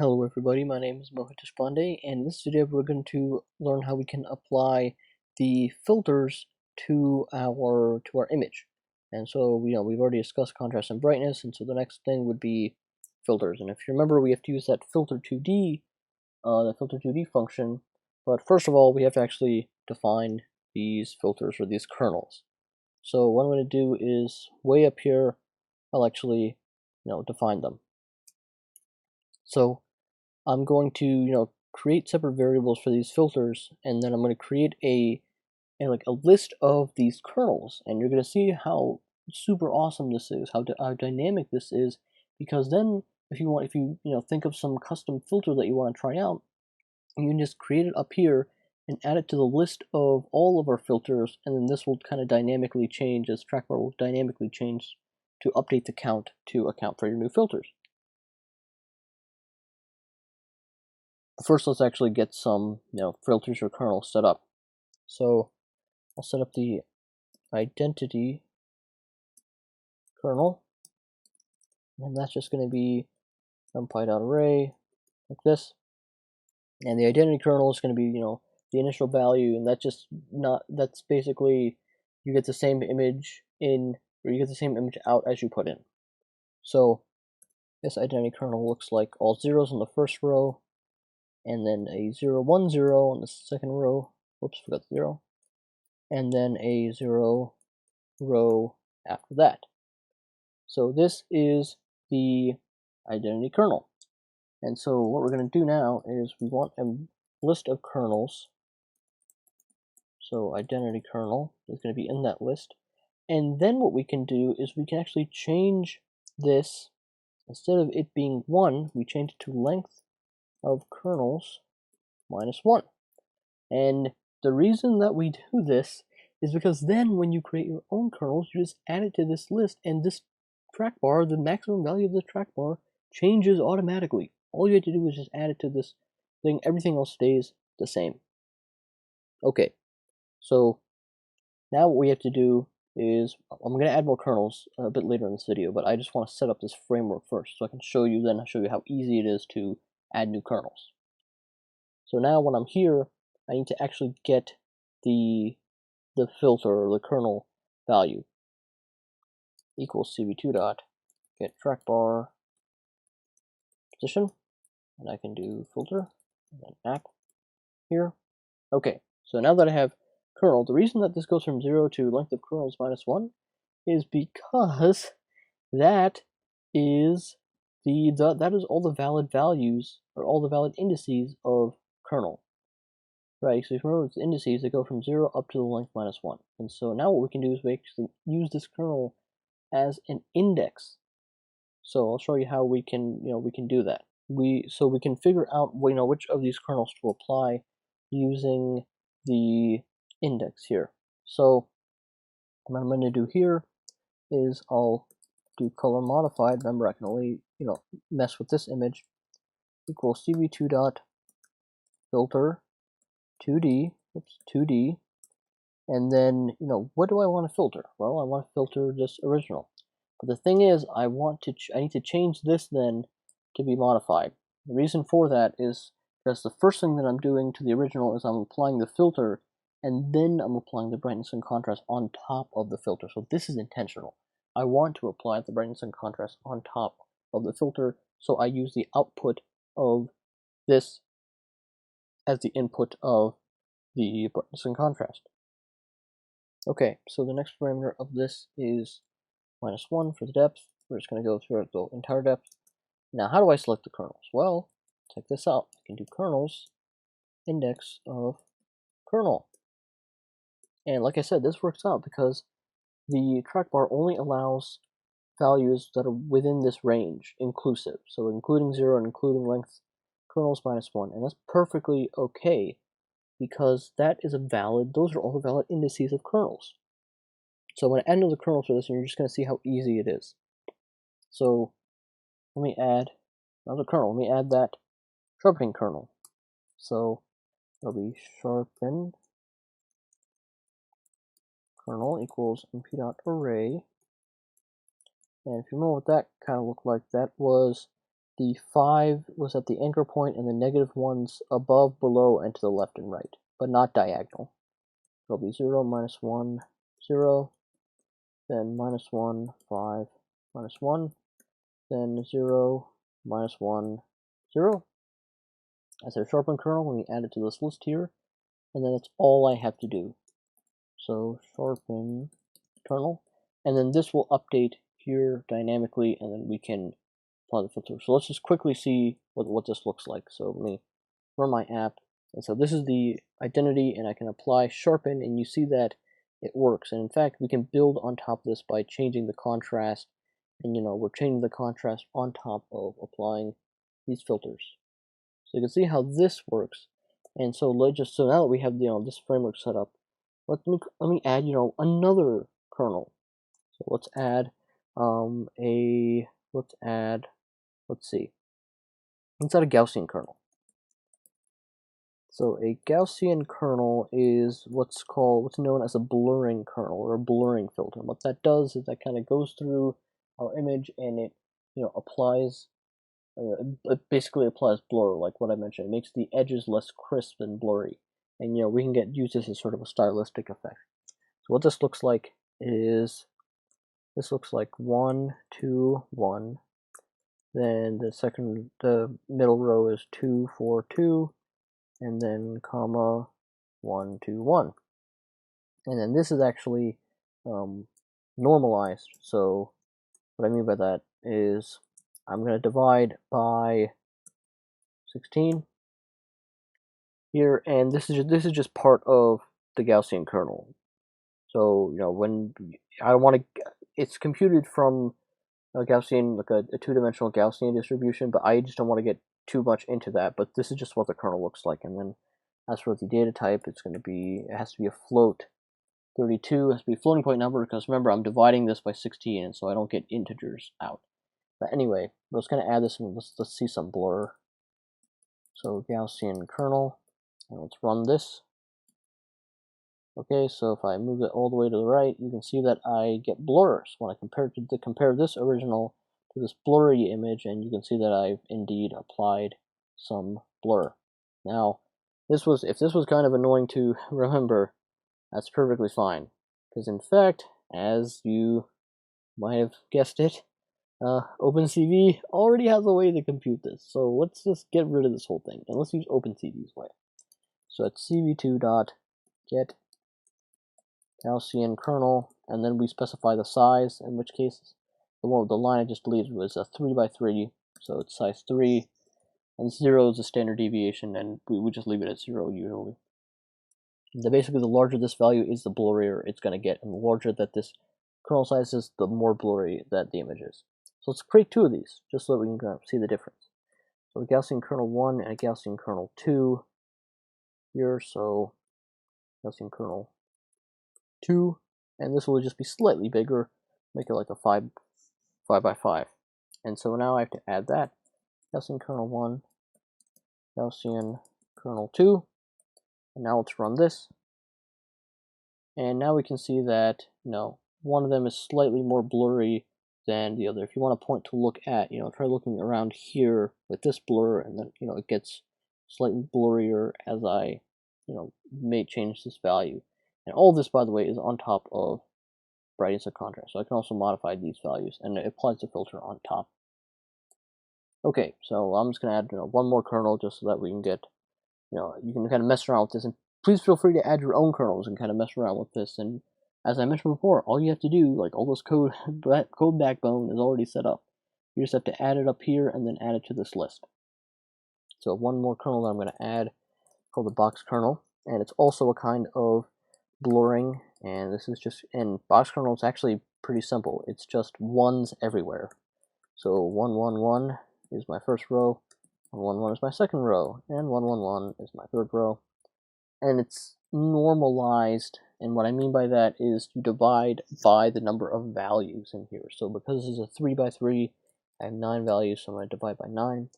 Hello everybody, my name is Mohit Deshpande, and in this video we're going to learn how we can apply the filters to our image. And so we've already discussed contrast and brightness, and so the next thing would be filters. And if you remember, we have to use that filter2d, the filter2d function. But first of all, we have to actually define these filters or these kernels. So what I'm going to do is way up here, I'll actually define them. So I'm going to create separate variables for these filters, and then I'm going to create a list of these kernels, and you're going to see how super awesome this is, how dynamic this is, because then if you think of some custom filter that you want to try out, you can just create it up here and add it to the list of all of our filters, and then this will kind of dynamically change, as trackbar will dynamically change to update the count to account for your new filters. First, let's actually get some filters or kernels set up. So I'll set up the identity kernel, and that's just going to be numpy.array like this. And the identity kernel is going to be the initial value, and that's basically you get the same image in, or you get the same image out as you put in. So this identity kernel looks like all zeros in the first row, and then a 0 1 0 in the second row. Whoops, forgot the 0. And then a 0 row after that. So this is the identity kernel. And so what we're going to do now is we want a list of kernels. So identity kernel is going to be in that list. And then what we can do is we can actually change this. Instead of it being 1, we change it to length of kernels minus 1. And the reason that we do this is because then when you create your own kernels, you just add it to this list, and this trackbar, the maximum value of the trackbar, changes automatically. All you have to do is just add it to this thing. Everything else stays the same. Okay, so now what we have to do is, I'm going to add more kernels a bit later in this video, but I just want to set up this framework first so I can show you how easy it is to add new kernels. So now when I'm here, I need to actually get the filter or the kernel value equals cv2 dot get trackbar position, and I can do filter and then app here. Okay, so now that I have kernel, the reason that this goes from 0 to length of kernels minus 1 is because that is that is all the valid values, or all the valid indices of kernel. Right, so if you remember, it's indices that go from 0 up to the length minus 1. And so now what we can do is we actually use this kernel as an index. So I'll show you how we can do that. So we can figure out which of these kernels to apply using the index here. So what I'm going to do here is I'll do color modified. Remember, I can only mess with this image, equals cv2 dot filter 2d, and then what do I want to filter? Well, I want to filter this original. But the thing is, I need to change this then to be modified. The reason for that is because the first thing that I'm doing to the original is I'm applying the filter, and then I'm applying the brightness and contrast on top of the filter. So this is intentional. I want to apply the brightness and contrast on top of the filter, so I use the output of this as the input of the brightness and contrast. Okay, so the next parameter of this is -1 for the depth. We're just going to go through the entire depth. Now, how do I select the kernels? Well, check this out. I can do kernels, index of kernel. And like I said, this works out because the trackbar only allows values that are within this range, inclusive. So including 0 and including length kernels -1. And that's perfectly okay, because those are all the valid indices of kernels. So I'm going to add another kernel for this, and you're just going to see how easy it is. So let me add another kernel. Let me add that sharpening kernel. So it'll be sharpen kernel equals np.array. And if you remember what that kind of looked like, that was the 5 was at the anchor point and the negative ones above, below, and to the left and right, but not diagonal. It'll be 0, -1, 0, then -1, 5, -1, then 0, -1, 0. As a sharpen kernel, let me add it to this list here, and then that's all I have to do. So sharpen kernel, and then this will update here dynamically, and then we can apply the filter. So let's just quickly see what this looks like. So let me run my app, and so this is the identity, and I can apply sharpen, and you see that it works. And in fact, we can build on top of this by changing the contrast, and we're changing the contrast on top of applying these filters. So you can see how this works. And so now that we have this framework set up, let me add another kernel. So let's add let's add a Gaussian kernel. So a Gaussian kernel is what's known as a blurring kernel or a blurring filter. And what that does is that kind of goes through our image and it applies it basically applies blur, like what I mentioned. It makes the edges less crisp and blurry, and we can use this as sort of a stylistic effect. So what this looks like is 1, 2, 1. Then the middle row is 2, 4, 2, and then comma 1, 2, 1. And then this is actually normalized. So what I mean by that is I'm going to divide by 16 here, and this is just part of the Gaussian kernel. So when I want to, it's computed from a Gaussian, like a two-dimensional Gaussian distribution, but I just don't want to get too much into that. But this is just what the kernel looks like. And then as for the data type, it has to be a float. 32 has to be a floating point number, because remember, I'm dividing this by 16, and so I don't get integers out. But anyway, let's kind of add this, and let's see some blur. So Gaussian kernel, and let's run this. Okay, so if I move it all the way to the right, you can see that I get blurs when I compare this original to this blurry image, and you can see that I've indeed applied some blur. Now, if this was kind of annoying to remember, that's perfectly fine, because in fact, as you might have guessed it, OpenCV already has a way to compute this. So let's just get rid of this whole thing, and let's use OpenCV's way. So it's cv2.get Gaussian kernel, and then we specify the size, in which case the line I just deleted was a 3x3, so it's size 3, and 0 is the standard deviation, and we just leave it at 0 usually. Basically, the larger this value is, the blurrier it's going to get, and the larger that this kernel size is, the more blurry that the image is. So let's create 2 of these, just so that we can see the difference. So a Gaussian kernel 1 and a Gaussian kernel 2 here, so Gaussian kernel 2, and this will just be slightly bigger, make it like a 5 by 5. And so now I have to add that. Gaussian kernel 1, Gaussian kernel 2, and now let's run this. And now we can see that, one of them is slightly more blurry than the other. If you want a point to look at, try looking around here with this blur, and then, it gets slightly blurrier as I, may change this value. And all this, by the way, is on top of brightness and contrast. So I can also modify these values, and it applies the filter on top. Okay, so I'm just going to add, one more kernel just so that we can get, you can kind of mess around with this. And please feel free to add your own kernels and kind of mess around with this. And as I mentioned before, all you have to do, like all this code backbone is already set up. You just have to add it up here and then add it to this list. So one more kernel that I'm going to add called the box kernel, and it's also a kind of blurring, and this is just, and box kernel is actually pretty simple. It's just ones everywhere. So 1, 1, 1 is my first row, 1, 1 is my second row, and 1, 1, 1 is my third row. And it's normalized, and what I mean by that is you divide by the number of values in here. So because this is a 3 by 3, I have 9 values, so I'm going to divide by 9.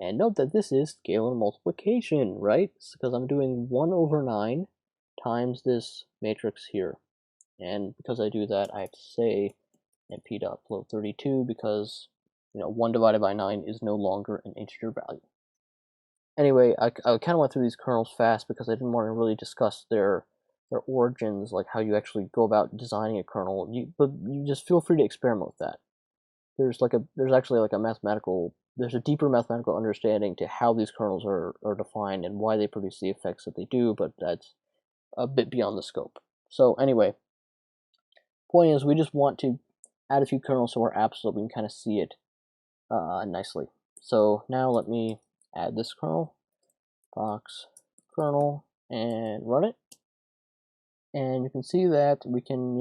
And note that this is scalar multiplication, right? Because I'm doing 1 over 9 times this matrix here. And because I do that, I have to say np.float32, because 1 divided by 9 is no longer an integer value. Anyway, I kind of went through these kernels fast because I didn't want to really discuss their origins, like how you actually go about designing a kernel. But you just feel free to experiment with that. There's actually like there's a deeper mathematical understanding to how these kernels are defined and why they produce the effects that they do, but that's a bit beyond the scope. So anyway, point is we just want to add a few kernels to our app so that we can kind of see it nicely. So now let me add this kernel, box kernel, and run it. And you can see that we can,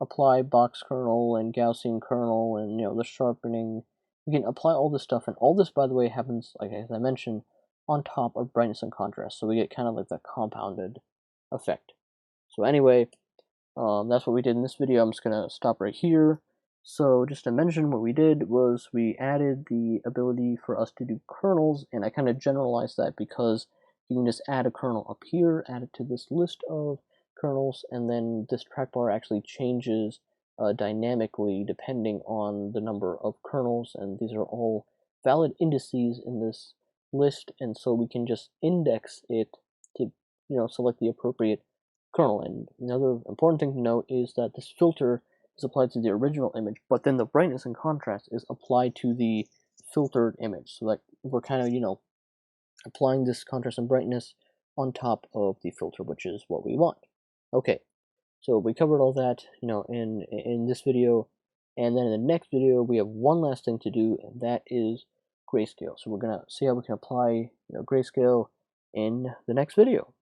apply box kernel and Gaussian kernel and, the sharpening. We can apply all this stuff, and all this, by the way, happens, like as I mentioned, on top of brightness and contrast. So we get kind of like that compounded effect. So anyway, that's what we did in this video. I'm just going to stop right here. So just to mention, what we did was we added the ability for us to do kernels, and I kind of generalized that because you can just add a kernel up here, add it to this list of kernels, and then this trackbar actually changes dynamically depending on the number of kernels, and these are all valid indices in this list, and so we can just index it to select the appropriate kernel. And another important thing to note is that this filter is applied to the original image, but then the brightness and contrast is applied to the filtered image. So that we're kind of, applying this contrast and brightness on top of the filter, which is what we want. Okay, so we covered all that, in this video, and then in the next video we have one last thing to do, and that is grayscale. So we're gonna see how we can apply, grayscale in the next video.